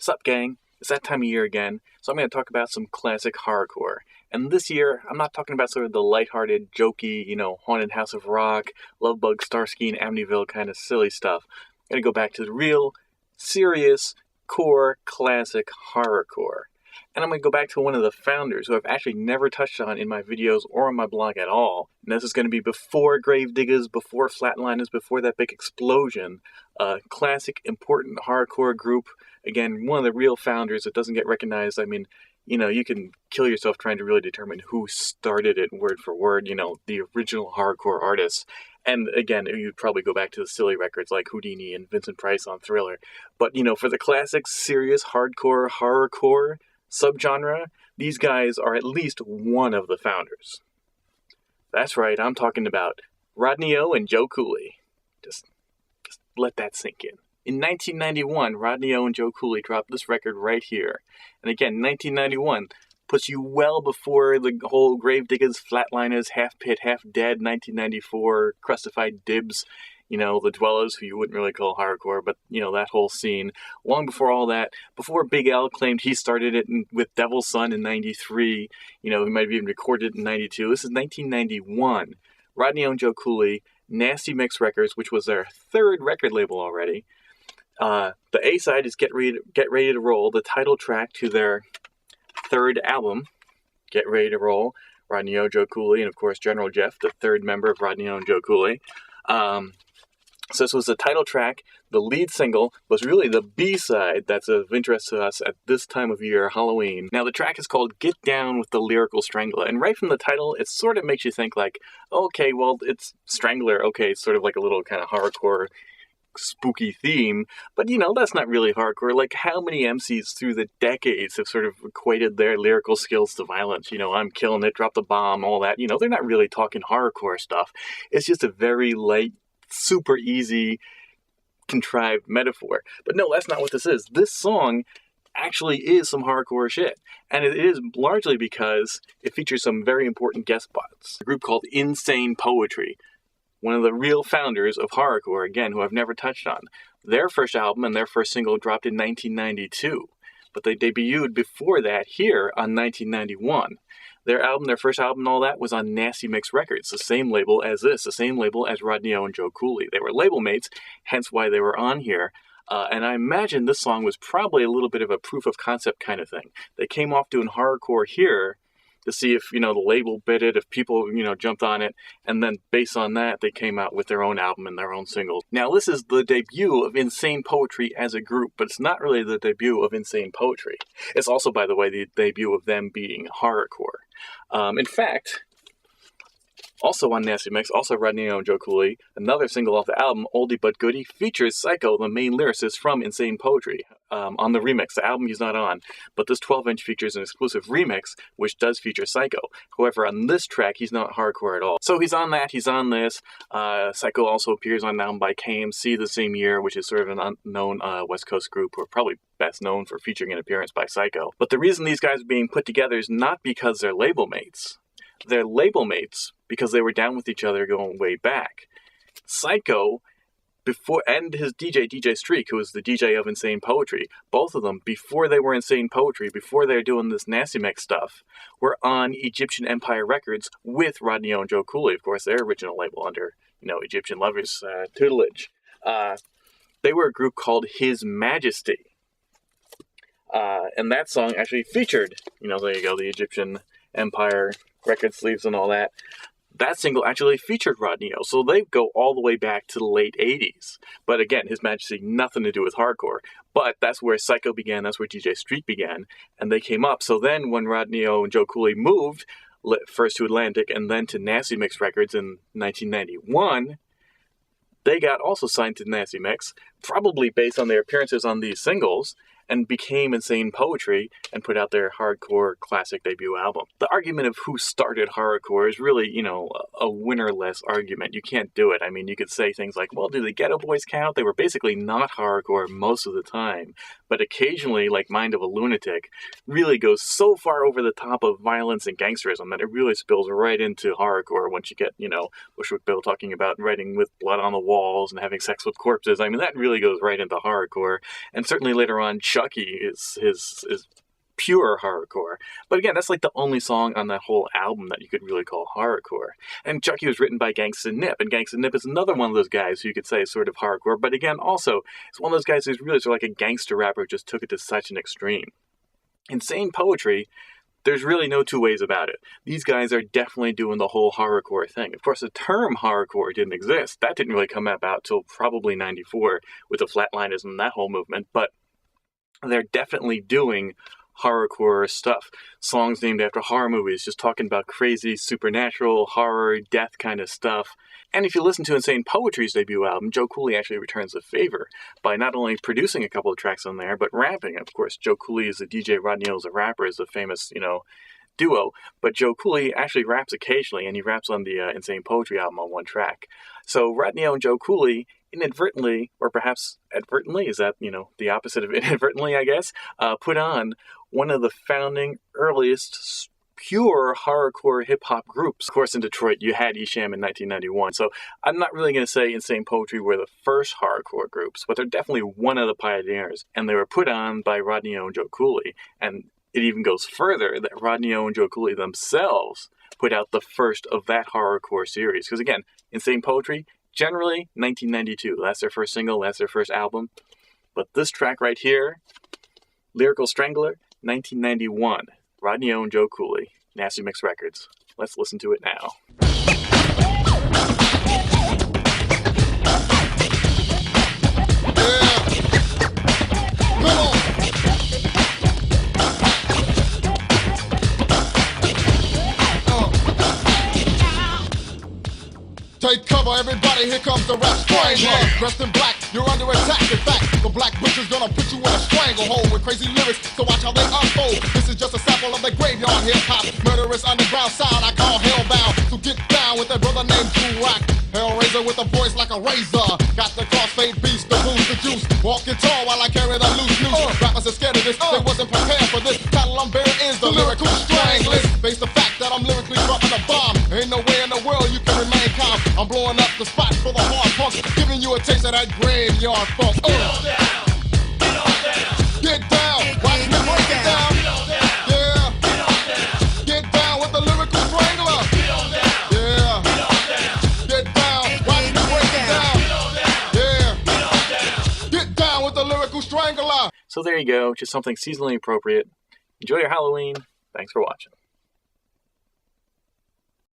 Sup, gang? It's that time of year again, so I'm going to talk about some classic horrorcore. And this year, I'm not talking about sort of the lighthearted, jokey, Haunted House of Rock, Lovebug, Starsky, and Amityville kind of silly stuff. I'm going to go back to the real, serious, core, classic horrorcore. And I'm going to go back to one of the founders who I've actually never touched on in my videos or on my blog at all. And this is going to be before Gravediggers, before Flatliners, before that big explosion. Classic, important horrorcore group. Again, one of the real founders that doesn't get recognized. I mean, you can kill yourself trying to really determine who started it word for word, the original horrorcore artists. And again, you'd probably go back to the silly records like Houdini and Vincent Price on Thriller. But, for the classic, serious, hardcore, horrorcore subgenre, these guys are at least one of the founders. That's right, I'm talking about Rodney Oh and Joe Cooley. Just let that sink in. In 1991, Rodney Oh and Joe Cooley dropped this record right here. And again, 1991 puts you well before the whole Gravediggers, Flatliners, Half Pit, Half Dead, 1994, Crustified Dibs, the Dwellers, who you wouldn't really call hardcore, but, that whole scene. Long before all that, before Big Al claimed he started it with Devil's Son in 93, he might have even recorded it in 92. This is 1991. Rodney Oh and Joe Cooley, Nasty Mix Records, which was their third record label already. The A-side is Get Ready to Roll, the title track to their third album, Get Ready to Roll. Rodney Oh, Joe Cooley, and of course General Jeff, the third member of Rodney Oh and Joe Cooley. So this was the title track. The lead single was really the B-side that's of interest to us at this time of year, Halloween. Now the track is called Get Down with the Lyrical Strangler, and right from the title, it sort of makes you think like, okay, well, it's Strangler, okay, it's sort of like a little kind of horrorcore spooky theme, but that's not really hardcore. Like, how many MCs through the decades have sort of equated their lyrical skills to violence? I'm killing it, drop the bomb, all that. They're not really talking horrorcore stuff. It's just a very light, super easy, contrived metaphor. But no, that's not what this is. This song actually is some hardcore shit. And it is largely because it features some very important guest spots. A group called Insane Poetry, one of the real founders of horrorcore, again, who I've never touched on. Their first album and their first single dropped in 1992, but they debuted before that here on 1991. Their first album and all that was on Nasty Mix Records, the same label as this, the same label as Rodney Oh and Joe Cooley. They were label mates, hence why they were on here. And I imagine this song was probably a little bit of a proof of concept kind of thing. They came off doing horrorcore here to see if, the label bid it, if people, jumped on it, and then based on that, they came out with their own album and their own singles. Now, this is the debut of Insane Poetry as a group, but it's not really the debut of Insane Poetry. It's also, by the way, the debut of them being horrorcore. In fact, also on Nasty Mix, also Rodney Oh and Joe Cooley, another single off the album, Oldie But Goodie, features Psycho, the main lyricist from Insane Poetry, on the remix. The album he's not on, but this 12-inch features an exclusive remix, which does feature Psycho. However, on this track, he's not hardcore at all. So he's on that, he's on this. Psycho also appears on an album by KMC the same year, which is sort of an unknown West Coast group who are probably best known for featuring an appearance by Psycho. But the reason these guys are being put together is not because they're label mates. They're label mates because they were down with each other going way back. Psycho, and his DJ Streak, who was the DJ of Insane Poetry, both of them, before they were Insane Poetry, before they were doing this Nasty Mix stuff, were on Egyptian Empire Records with Rodney Oh and Joe Cooley, of course, their original label under, Egyptian Lovers' tutelage. They were a group called His Majesty. And that song actually featured, there you go, the Egyptian Empire record sleeves and all that. That single actually featured Rodney Oh, so they go all the way back to the late 80s. But again, His Majesty, nothing to do with hardcore. But that's where Psycho began, that's where DJ Street began, and they came up. So then when Rodney Oh and Joe Cooley moved, first to Atlantic and then to Nasty Mix Records in 1991, they got also signed to Nasty Mix, probably based on their appearances on these singles, and became Insane Poetry and put out their hardcore classic debut album. The argument of who started horrorcore is really, a winnerless argument. You can't do it. I mean, you could say things like, well, do the Ghetto Boys count? They were basically not horrorcore most of the time, but occasionally, like Mind of a Lunatic, really goes so far over the top of violence and gangsterism that it really spills right into horrorcore once you get, Bushwick Bill talking about writing with blood on the walls and having sex with corpses. I mean, that really goes right into horrorcore. And certainly later on, Chucky is pure horrorcore. But again, that's like the only song on that whole album that you could really call horrorcore. And Chucky was written by Gangsta Nip, and Gangsta Nip is another one of those guys who you could say is sort of hardcore, but again, also, it's one of those guys who's really sort of like a gangster rapper who just took it to such an extreme. Insane Poetry, there's really no two ways about it. These guys are definitely doing the whole horrorcore thing. Of course, the term horrorcore didn't exist. That didn't really come about till probably 94 with the Flatliners and that whole movement, but they're definitely doing horrorcore stuff. Songs named after horror movies, just talking about crazy, supernatural, horror, death kind of stuff. And if you listen to Insane Poetry's debut album, Joe Cooley actually returns the favor by not only producing a couple of tracks on there, but rapping. Of course, Joe Cooley is a DJ, Rodney Oh is a rapper, is a famous, duo, but Joe Cooley actually raps occasionally, and he raps on the Insane Poetry album on one track. So Rodney Oh and Joe Cooley inadvertently, or perhaps advertently, is that, the opposite of inadvertently, I guess, put on one of the founding earliest pure horrorcore hip-hop groups. Of course, in Detroit, you had Esham in 1991, so I'm not really going to say Insane Poetry were the first horrorcore groups, but they're definitely one of the pioneers, and they were put on by Rodney Oh and Joe Cooley, and it even goes further that Rodney Oh and Joe Cooley themselves put out the first of that horrorcore series. Because again, Insane Poetry, generally 1992. That's their first single, that's their first album. But this track right here, Lyrical Strangler, 1991. Rodney Oh and Joe Cooley, Nasty Mix Records. Let's listen to it now. Take cover, everybody, here comes the rap strangler. Dressed in black, you're under attack. In fact, the black butcher's gonna put you in a stranglehold with crazy lyrics, so watch how they unfold. This is just a sample of the graveyard hip-hop, murderous underground sound I call hellbound. So get down with that brother named Rock. Hellraiser with a voice like a razor. Got the crossfade beast, the booze, the juice. Walking tall while I carry the loose noose. Rappers are scared of this, they wasn't prepared for this. Title I'm bearing is the lyrical stranglist. Face the fact that I'm lyrically dropping a bomb. Ain't no way in the world you can remain calm. I'm blowing up the spot for the hard punks, giving you a taste of that graveyard funk. Get on down, get on down, get down. Watch me break it down. Get on down, yeah. Get on down, get down with the lyrical strangler. Get on down, yeah. Get on down, get down. Watch me break it down. Get on down, yeah. Get on down, get down with the lyrical strangler. So there you go, just something seasonally appropriate. Enjoy your Halloween. Thanks for watching.